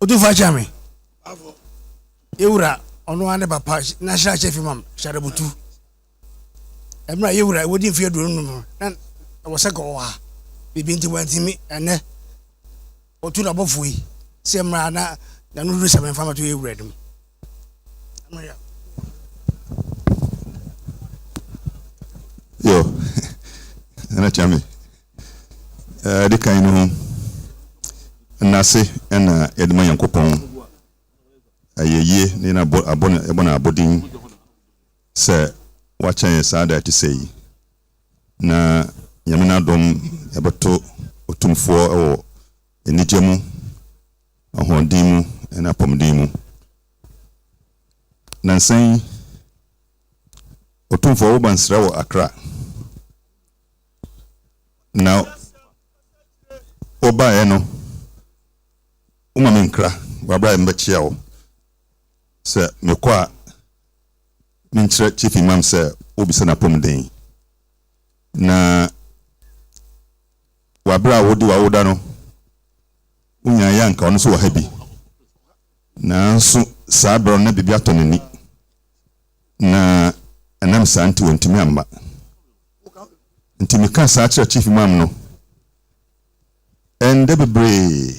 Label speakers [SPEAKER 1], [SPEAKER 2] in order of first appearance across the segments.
[SPEAKER 1] Otumfuo chame. Yewura ono ane papa national chef Imam Sharabutu. Emra yewura wodi mfie do no na wo se ko wa. Bibi nti wantimi ene. Otu na bofu yi. Se emra na no do seven fama to yewura dem.
[SPEAKER 2] Yo. Ana chame. De kan no nase na edema yankopon ayeye ni na abona abodin se wachen sada ti sei na yamina dom ebeto otumfuo ewo enijemu ahondimu na pomdimu nansen otumfuo bansra wo Accra na oba eno umamenkra wabra mbechia wo se mekwa minchre chief imam se obisa na pomden na wabra wodi wawoda no unya yanka ono so wahabi na nso sabro na bibia tonani na anam santi wontimi amba ntimi ka sa chief imam no ende bebre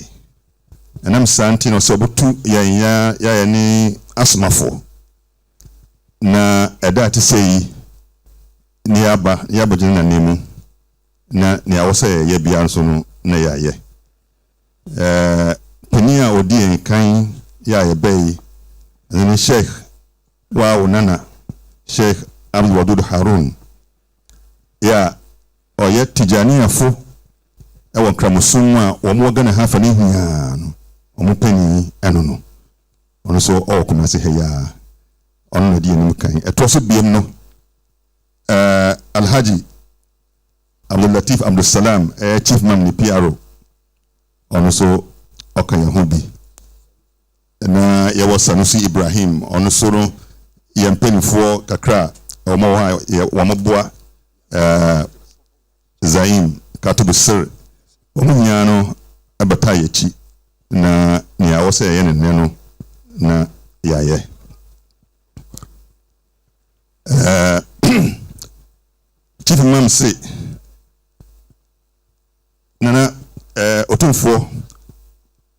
[SPEAKER 2] anam santi no so botu ya ni asmafo na eda ti sei ni aba jina na nemu na ni awose ye bia nso no na ya ye penia odi en kan ya ye bai ni sheikh wa nana sheikh Abdul Wadud Harun ya oye tijaniya fo ewo kramusun a wo mo gana hafa ni hia no omo pani eno no ono so o kuma se heya ono na di enim kan eto so biem no Alhaji Abdul Latif Abdul Salam chief man ni PRO ono so okanya hobi na yewo Sanusi Ibrahim ono so no yempenifo kakra omo wa moboa Zaim Katubu Sir omunyano abataye chi na ni awose ye ne no na yaye chief imam say nana Otumfuo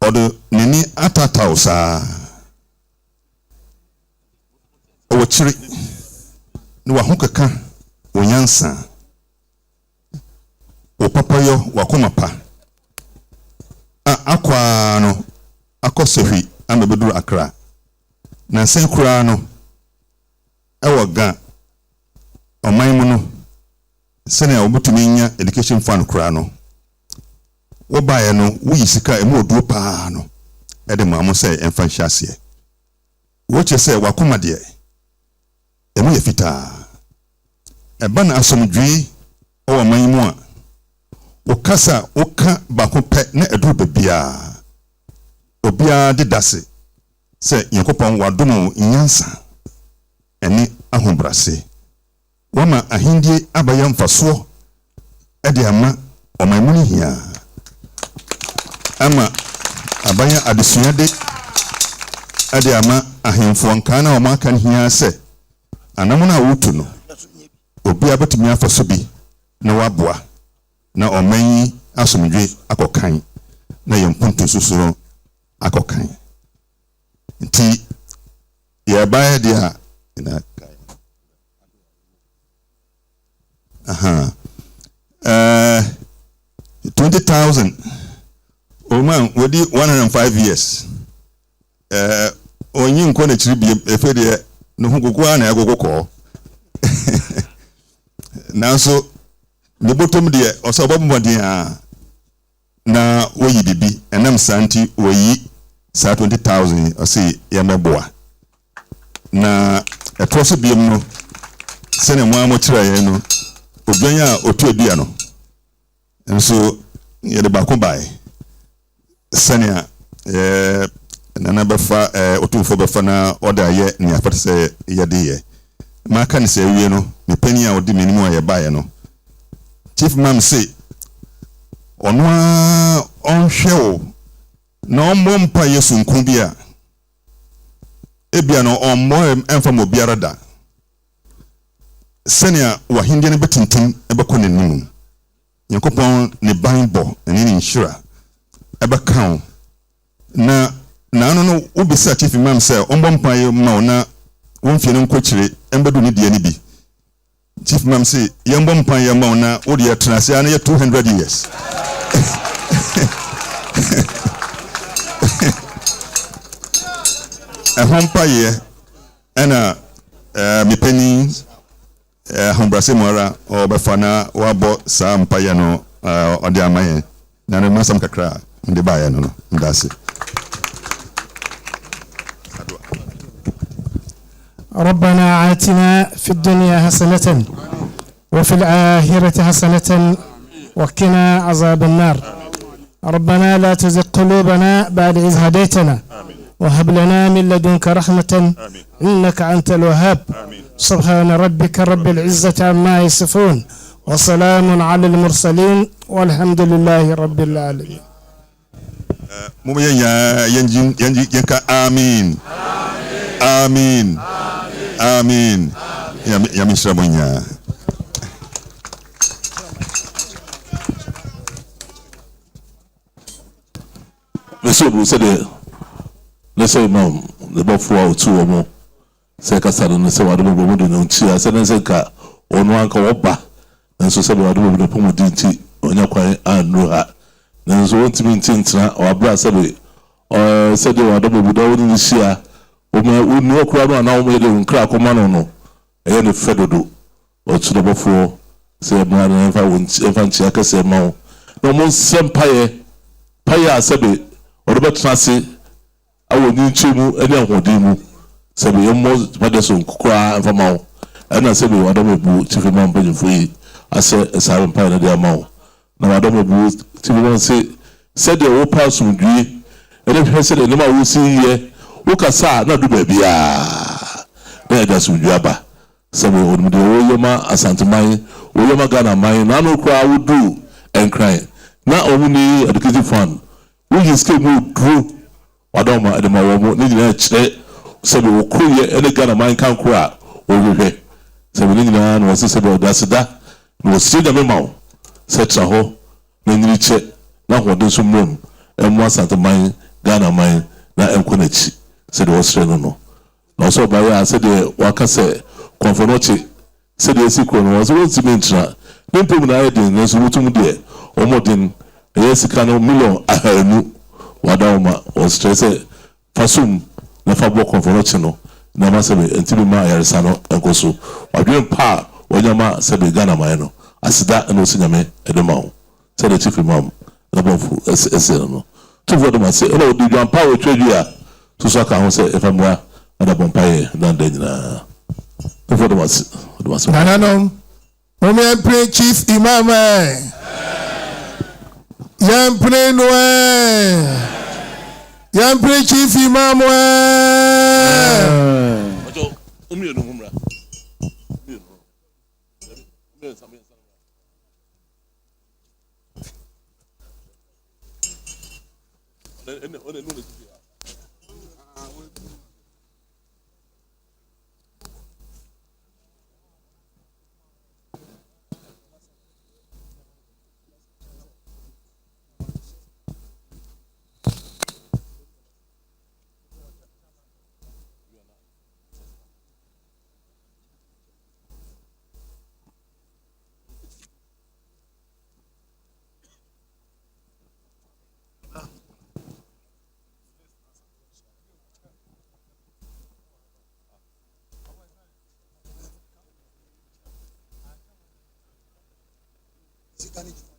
[SPEAKER 2] odo nini atatausa o chiri ni wa hokaka onyansa o papayo wakomapa akwa no akosehi amebeduru Accra na nsen kura no ewo ga oman mu no sene obutumi nya education fund kura no wo bae no wuyi sika emu oduo pa no ede maamo se emfa hyasie wo che se wakoma de emu ye fita eba na asomdwi o man mu a okasa oka bako pe na edu bebia obia de dase se yakopon wadomo nyansa eni ahombrase wama ahindie abaya mfaso ede ama omamuni hia ama abaya adesuade ede ama ahemfo nkana o maka hia se anamuna wutu no obia betumi afaso bi na waboa na omanyi asomdwe akokan na yempuntu susuro akokan nti ye bae dia ina 20,000 man wodi 105 years onyi nko na chiri bi efede no hugugwa na agogoko nanso ne botom de osobomodin na woyi bibi enam santi woyi sa 20,000 osi yemeboa na etoso biem no sene mo amotira ye no obenya otu edua no nso ye de ba ko bae sene nana befa Otumfuo befa na order ye ni afata se ye de ye maka ni se wie no me pani a odi menimu a ye bae no chief mam say onwa onhwe na ɔmmɔ mpa yɛ sunku bi a ebia no ɔmmɔ ɛmfa mo biara da sɛnea wahendeɛ no bɛtintim ɛbɛkɔ n'anim Nyankopɔn ne ban bɔ ɛne ne nhyira ɛbɛka wo na ano no wobisa chief imam sɛ ɔmbɔ mpa yɛ ma wo na wɔmfie no nkɔkyire ɛmbɛdu ne deɛ no bi chief imam sɛ yɛmbɔ mpa yɛ ma wo na wode yɛtena ase a na yɛ 200 years ɛho mpayɛ ɛna mepani hombrase mu ara ɔbɛfa na wabɔ saa mpayɛ no ɔde ama yɛn na no masam kakra mde baayɛ no no ndase
[SPEAKER 3] ربنا آتنا في الدنيا حسنة وفي الآخرة حسنة وقنا عذاب النار ربنا لا تزغ قلوبنا بعد إذ هديتنا وهب لنا من لدنك رحمة إنك أنت الوهاب سبحان ربك رب العزة عما يصفون وسلام على المرسلين والحمد لله رب العالمين
[SPEAKER 2] ينكا آمين آمين آمين يا مشربونيا
[SPEAKER 4] Monsieur Boussede, laissez Imam, le bon foi autour au mot. C'est qu'à ça, ne sait pas de mon de non tia, c'est dans ce cas, on n'a encore pas. Dans ce cas, on doit pour me dire, on a quoi à nous. Dans ce moment, tu m'entends, on a bien salué. C'est de la double bouddha ou chia. On nous a croisé un homme de un crack au manon. Et il fait de dos. Au-dessus de bon foi, c'est un infant que c'est mon. Non, mon sempaye, paye à saber. Ɔreba transe awɔ ni nkyemu ɛne ahoɔden mu sɛbi yɛmmɔ madeso nkukura mfama wo ɛna sɛbi wadɔm ebu tifi ma mpanyinfo yi asɛ ɛsare mpa ne de ama wo na wadɔm ebu tifi ma se sɛdeɛ wɔpa asomdwie ɛne hwɛ sɛdeɛ nneɛma a wɔsi yɛ wokasa na do baabiaa na ɛda asomdwie aba sɛbi ɔnum deɛ wɔyɛ ma asanteman wɔyɛ ma Ghana man na ano koraa wodu ɛnkran na ɔmo ni educative fund we skill mu duro wadoma de ma wo mu ni nyina kyerɛ sɛ be wo kroyɛ ene Ghana man kan kro a wo hwehwɛ sɛ be ni nyina na wo sɛ be odaseda na wo sɛ da me ma wo sɛ tra ho na nyiri kyɛ na hode so mmom emu asante man Ghana man na enko na chi sɛ de wo srɛ no no na so ba ya sɛ de waka sɛ konfonoche sɛ de si kro no wo sɛ wo ntimi ntra nimpom na ayɛ den na so mutum de o modin yes kano million ahanu wadawma o stress fasum na fa bo konforoche no na ma sebe entibi ma yaresa no enkoso wadwen pa wanyama sebe Ghana man no asida na osinyame edema ho se the chief imam na bofu ese no to for them say no di dwan pa o twedwi a so so ka ho se efamwa na bompa ye na ndanyina to for them say
[SPEAKER 5] nananom o me pray chief imam Yampre noe. Yampre chief imam we.
[SPEAKER 4] Ojo, umi no mumra.
[SPEAKER 1] Italy.